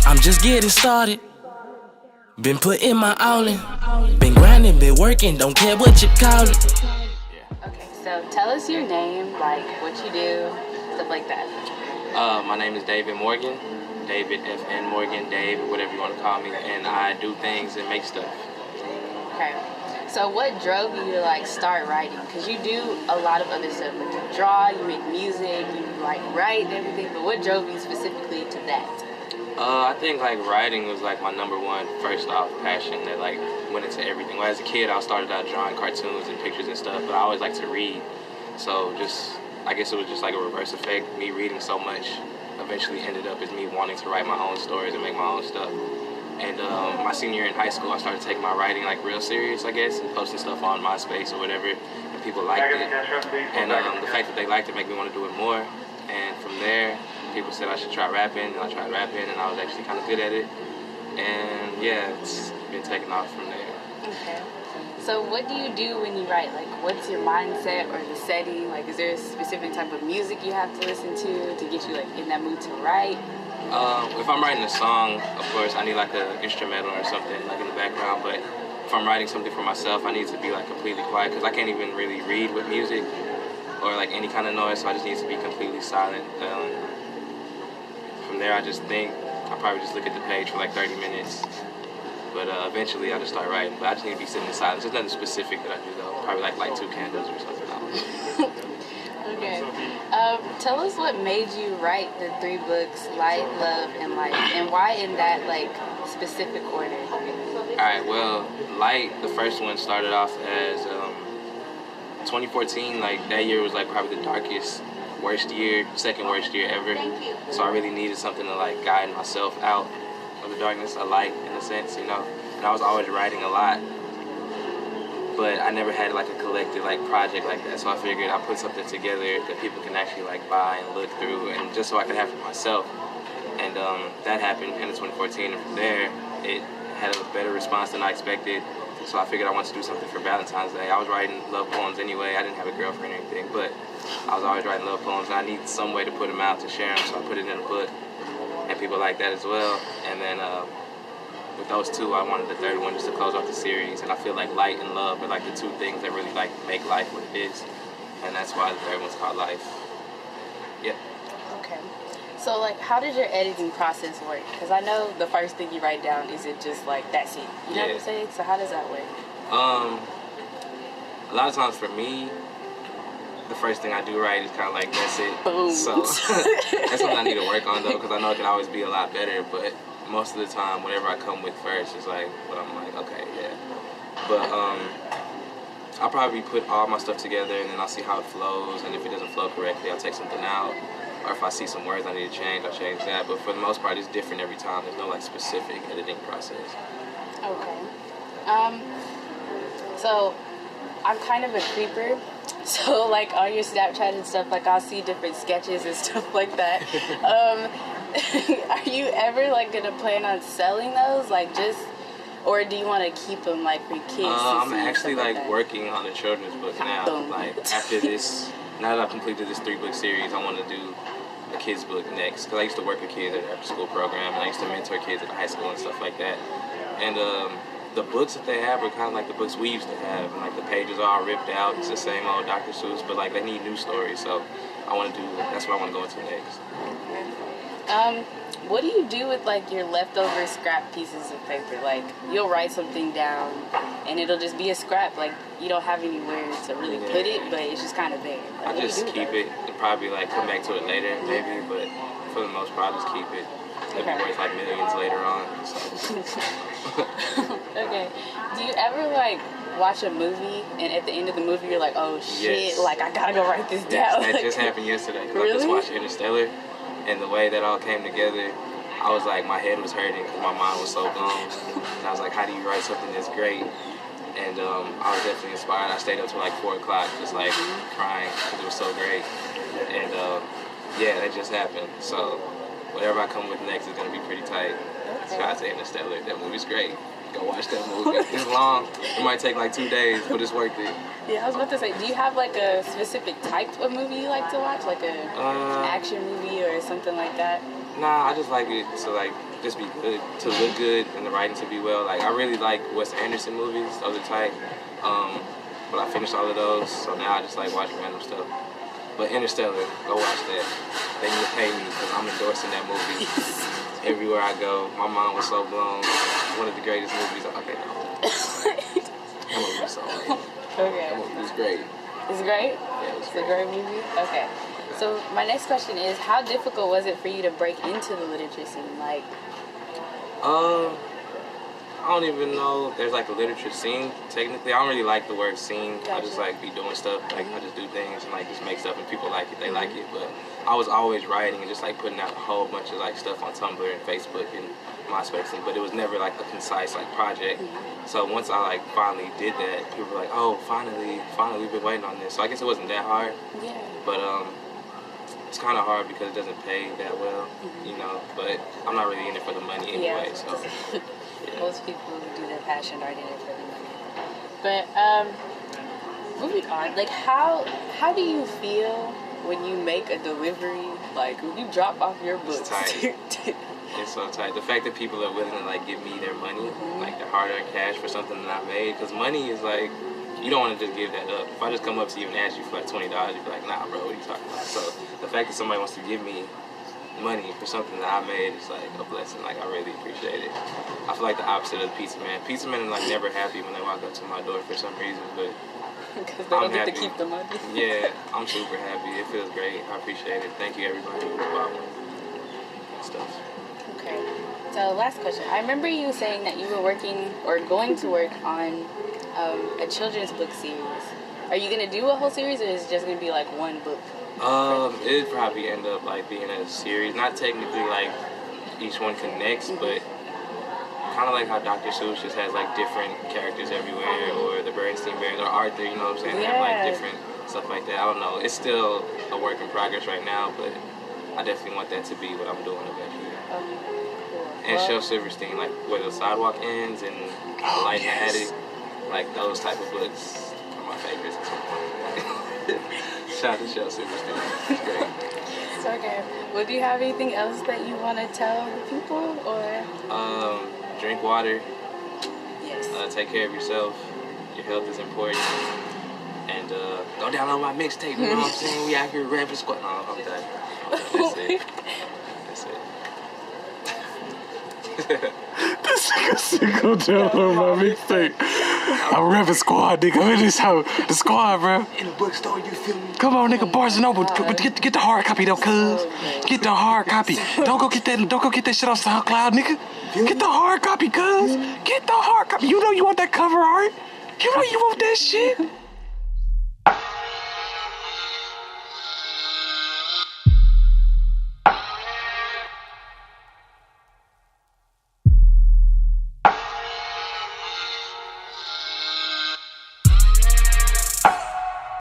I'm just getting started. Been putting my all in. Been grinding, been working, don't care what you call it. Okay, so tell us your name, like what you do, stuff like that. My name is David Morgan. David F.N. Morgan, Dave, whatever you want to call me. And I do things and make stuff. Okay. So what drove you to like start writing? Because you do a lot of other stuff. Like you draw, you make music, you like write and everything. But what drove you specifically to that? I think like writing was like my number one first off passion that like went into everything. Well, as a kid, I started out drawing cartoons and pictures and stuff, but I always liked to read. So I guess it was just like a reverse effect. Me reading so much eventually ended up as me wanting to write my own stories and make my own stuff. And my senior year in high school, I started taking my writing like real serious, I guess, and posting stuff on MySpace or whatever, and people liked it. And the fact that they liked it made me want to do it more. And from there, people said I should try rapping, and I tried rapping, and I was actually kind of good at it. And yeah, it's been taking off from there. Okay. So what do you do when you write? Like, what's your mindset or the setting? Like, is there a specific type of music you have to listen to get you like in that mood to write? If I'm writing a song, of course, I need like an instrumental or something like in the background. But if I'm writing something for myself, I need to be like completely quiet because I can't even really read with music or like any kind of noise. So I just need to be completely silent. From there, I just think. I probably just look at the page for like 30 minutes. But eventually, I just start writing. But I just need to be sitting in silence. There's nothing specific that I do though. Probably like light 2 candles or something. Okay. Tell us what made you write the 3 books, Light, Love, and Life, and why in that like specific order? Alright, well, Light, the first one started off as 2014, like that year was like probably the darkest, worst year, second worst year ever. So I really needed something to like guide myself out of the darkness, a light in a sense, you know. And I was always writing a lot. But I never had like a collective like project like that, so I figured I'd put something together that people can actually like buy and look through, and just so I could have it myself. And that happened in 2014, and from there it had a better response than I expected. So I figured I wanted to do something for Valentine's Day. I was writing love poems anyway. I didn't have a girlfriend or anything, but I was always writing love poems, and I needed some way to put them out to share them, so I put it in a book, and people like that as well. And then with those 2, I wanted the 3rd one just to close off the series, and I feel like light and love are like the 2 things that really like make life what it is, and that's why the 3rd one's called Life. Yeah. Okay. So like, how does your editing process work? Because I know the first thing you write down isn't just like that's it. You know what I'm saying? So how does that work? A lot of times for me, the first thing I do write is kind of like that's it. Boom. So that's something I need to work on though, because I know it can always be a lot better, but most of the time, whatever I come with first is like what I'm like, okay, yeah. But I'll probably put all my stuff together, and then I'll see how it flows, and if it doesn't flow correctly, I'll take something out. Or if I see some words I need to change, I'll change that. But for the most part, it's different every time. There's no like specific editing process. Okay. So I'm kind of a creeper. So like on your Snapchat and stuff, like I'll see different sketches and stuff like that. Are you ever like gonna plan on selling those, like just, or do you want to keep them like for kids? I'm actually like working on a children's book now. Boom. Like after this, now that I've completed this 3-book series, I want to do a kids book next, because I used to work with kids at an after school program, and I used to mentor kids at the high school and stuff like that. And the books that they have are kind of like the books we used to have, and like the pages are all ripped out. It's the same old Dr. Seuss, but like they need new stories, so I want to do, that's what I want to go into next. What do you do with like your leftover scrap pieces of paper? Like you'll write something down and it'll just be a scrap, like you don't have anywhere to really put it, but it's just kind of there. Like, I just keep it and probably like come back to it later maybe, but for the most part I just keep it. It'll be worth like millions later on. So. Okay. Do you ever like watch a movie and at the end of the movie you're like, oh shit, like I gotta go write this down? That just happened yesterday. Really? I just watched Interstellar, and the way that all came together, I was like, my head was hurting because my mind was so gone. And I was like, how do you write something that's great? And I was definitely inspired. I stayed up till like 4 o'clock just like crying because it was so great. And yeah, that just happened. So whatever I come with next is going to be pretty tight. Shout out to Interstellar. That movie's great. go watch that movie. It's long. It might take like 2 days, but it's worth it. Yeah, I was about to say, do you have like a specific type of movie you like to watch? Like a action movie or something like that? Nah, I just like it to like just be good, to look good, and the writing to be well. Like I really like Wes Anderson movies, those are tight. But I finished all of those, so now I just like watching random stuff. But Interstellar, go watch that. They need to pay me because I'm endorsing that movie everywhere I go. My mind was so blown. One of the greatest movies. Okay, no. That movie was so great. Okay. That movie was great. It's great? Yeah, it was It's great. a great movie? Okay. So my next question is, how difficult was it for you to break into the literature scene? Like, I don't even know if there's like a literature scene, technically. I don't really like the word scene. I just Gotcha. like be doing stuff. Like I just do things and like just make stuff and people like it, they like it. But I was always writing and just like putting out a whole bunch of like stuff on Tumblr and Facebook and MySpace, but it was never like a concise like project. So once I like finally did that, people were like, oh, finally, we've been waiting on this. So I guess it wasn't that hard. yeah. But it's kind of hard because it doesn't pay that well, you know. But I'm not really in it for the money anyway. Yeah. So yeah. Most people who do their passion are in it for the money. But moving on, like how do you feel when you make a delivery? Like when you drop off your books? tight. It's so tight. The fact that people are willing to like give me their money, like their hard-earned cash for something that I made, because money is like, you don't want to just give that up. If I just come up to you and ask you for like $20, you'd be like, nah, bro, what are you talking about? So the fact that somebody wants to give me money for something that I made is like a blessing. Like I really appreciate it. I feel like the opposite of the pizza man. Pizza men are like never happy when they walk up to my door for some reason, but Because they don't I'm get to happy. keep the money. Yeah, I'm super happy. It feels great. I appreciate it. Thank you everybody who bought one and stuff. Okay. So last question. I remember you saying that you were working or going to work on a children's book series. Are you gonna do a whole series, or is it just gonna be like one book? It'd probably end up like being a series. Not technically like each one connects, but kind of like how Dr. Seuss just has like different characters everywhere, or the Bernstein Bears, or Arthur. You know what I'm saying? They have like Yeah. different stuff like that. I don't know. It's still a work in progress right now, but I definitely want that to be what I'm doing eventually. Cool. And Well, Shelf Silverstein, like where the sidewalk ends and the light in the attic, like those type of books are my favorites. Shout out to Shelf Silverstein. It's great. so okay. Well, do you have anything else that you want to tell the people, or? Drink water. Yes. Take care of yourself. Your health is important. And go download my mixtape. You know what I'm saying? We out here rapping squad. No, I'm done. That's it. That's it. This nigga said go download my mixtape. I'm rapping squad, nigga. I'm in this hoe. The squad, bro. In the bookstore, you feel me? Come on, nigga. Barnes and Noble. Get the hard copy though, cuz. Get the hard copy. Don't go get that shit off SoundCloud, nigga. Get the hard copy, cuz. Get the hard copy. You know you want that cover art. You know you want that shit.